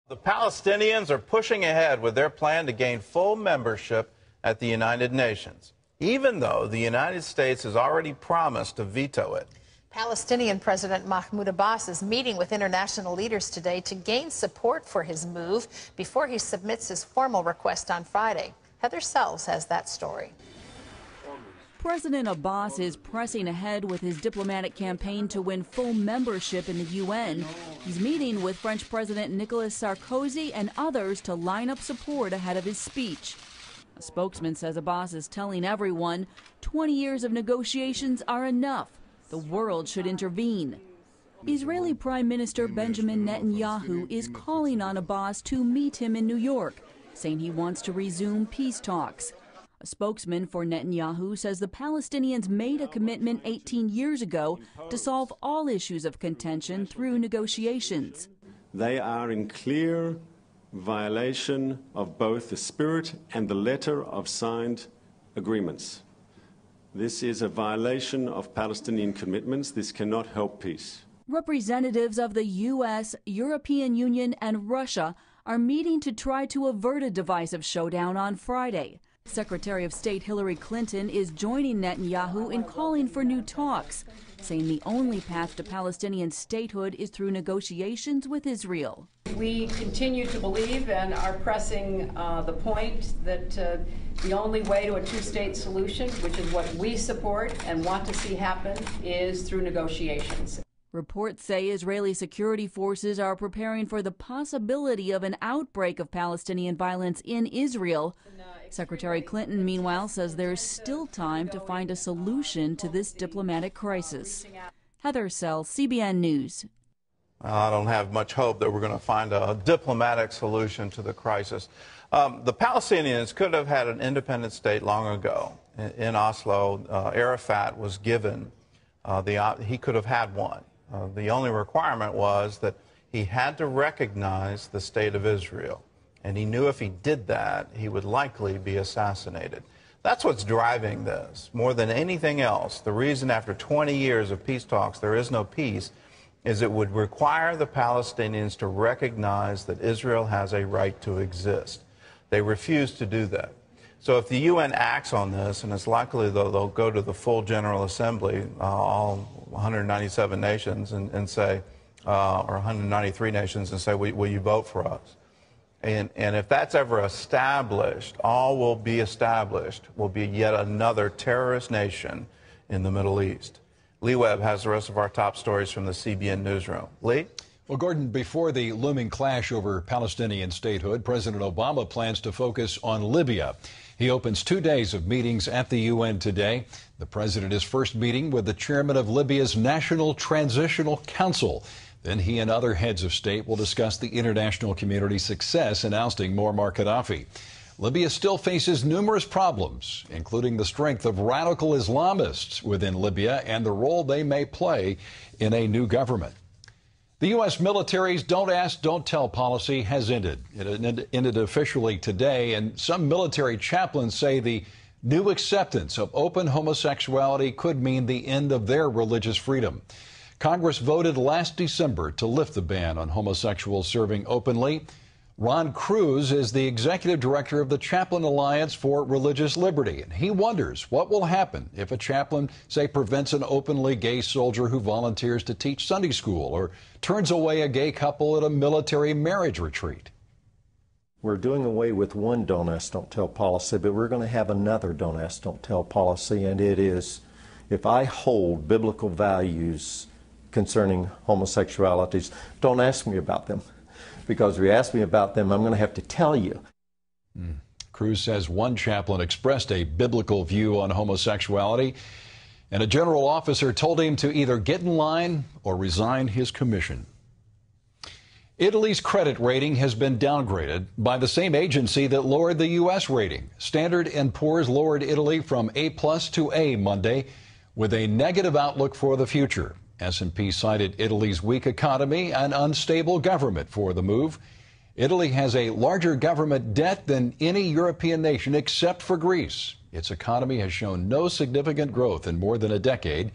The Palestinians are pushing ahead with their plan to gain full membership at the United Nations, even though the United States has already promised to veto it. Palestinian President Mahmoud Abbas is meeting with international leaders today to gain support for his move before he submits his formal request on Friday. Heather Sells has that story. President Abbas is pressing ahead with his diplomatic campaign to win full membership in the UN. He's meeting with French President Nicolas Sarkozy and others to line up support ahead of his speech. A spokesman says Abbas is telling everyone 20 years of negotiations are enough. The world should intervene. Israeli Prime Minister Benjamin Netanyahu is calling on Abbas to meet him in New York, saying he wants to resume peace talks. A spokesman for Netanyahu says the Palestinians made a commitment 18 years ago to solve all issues of contention through negotiations. They are in clear violation of both the spirit and the letter of signed agreements. This is a violation of Palestinian commitments. This cannot help peace. Representatives of the U.S., European Union, and Russia are meeting to try to avert a divisive showdown on Friday. Secretary of State Hillary Clinton is joining Netanyahu in calling for new talks, saying the only path to Palestinian statehood is through negotiations with Israel. We continue to believe and are pressing the point that the only way to a two-state solution, which is what we support and want to see happen, is through negotiations. Reports say Israeli security forces are preparing for the possibility of an outbreak of Palestinian violence in Israel. Secretary Clinton, meanwhile, says there's still time to find a solution to this diplomatic crisis. Heather Sells, CBN News. I don't have much hope that we're going to find a diplomatic solution to the crisis. The Palestinians could have had an independent state long ago. In Oslo, Arafat was given, he could have had one. The only requirement was that he had to recognize the state of Israel. And he knew if he did that, he would likely be assassinated. That's what's driving this. More than anything else, the reason after 20 years of peace talks there is no peace is it would require the Palestinians to recognize that Israel has a right to exist. They refuse to do that. So if the UN acts on this, and it's likely they'll go to the full General Assembly, all 197 nations, and say, or 193 nations, and say, will you vote for us? And if that's ever established, all will be established will be yet another terrorist nation in the Middle East. Lee Webb has the rest of our top stories from the CBN newsroom. Lee? Well, Gordon, before the looming clash over Palestinian statehood, President Obama plans to focus on Libya. He opens 2 days of meetings at the UN today. The president is first meeting with the chairman of Libya's National Transitional Council. Then he and other heads of state will discuss the international community's success in ousting Muammar Gaddafi. Libya still faces numerous problems, including the strength of radical Islamists within Libya and the role they may play in a new government. The U.S. military's don't ask, don't tell policy has ended. It ended officially today, and some military chaplains say the new acceptance of open homosexuality could mean the end of their religious freedom. Congress voted last December to lift the ban on homosexuals serving openly. Ron Cruz is the executive director of the Chaplain Alliance for Religious Liberty, and he wonders what will happen if a chaplain, say, prevents an openly gay soldier who volunteers to teach Sunday school or turns away a gay couple at a military marriage retreat. We're doing away with one don't ask, don't tell policy, but we're going to have another don't ask, don't tell policy, and it is if I hold biblical values concerning homosexualities, don't ask me about them. Because if you ask me about them, I'm going to have to tell you. Cruz says one chaplain expressed a biblical view on homosexuality, and a general officer told him to either get in line or resign his commission. Italy's credit rating has been downgraded by the same agency that lowered the U.S. rating. Standard & Poor's lowered Italy from A+ to A Monday with a negative outlook for the future. S&P cited Italy's weak economy and unstable government for the move. Italy has a larger government debt than any European nation except for Greece. Its economy has shown no significant growth in more than a decade.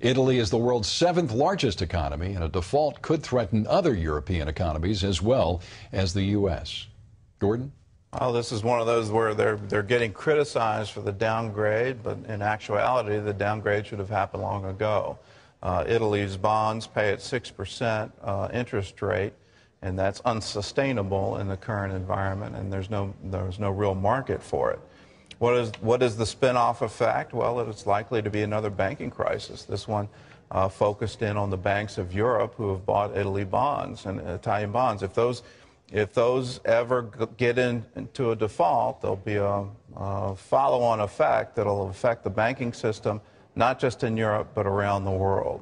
Italy is the world's 7th largest economy, and a default could threaten other European economies as well as the U.S. Gordon? Well, this is one of those where they're getting criticized for the downgrade, but in actuality, the downgrade should have happened long ago. Italy's bonds pay at 6% interest rate, and that's unsustainable in the current environment, and there's no real market for it. What is the spin-off effect? Well, it's likely to be another banking crisis. This one focused in on the banks of Europe who have bought Italy bonds and Italian bonds. If those ever get into a default, there'll be a follow-on effect that'll affect the banking system, not just in Europe, but around the world.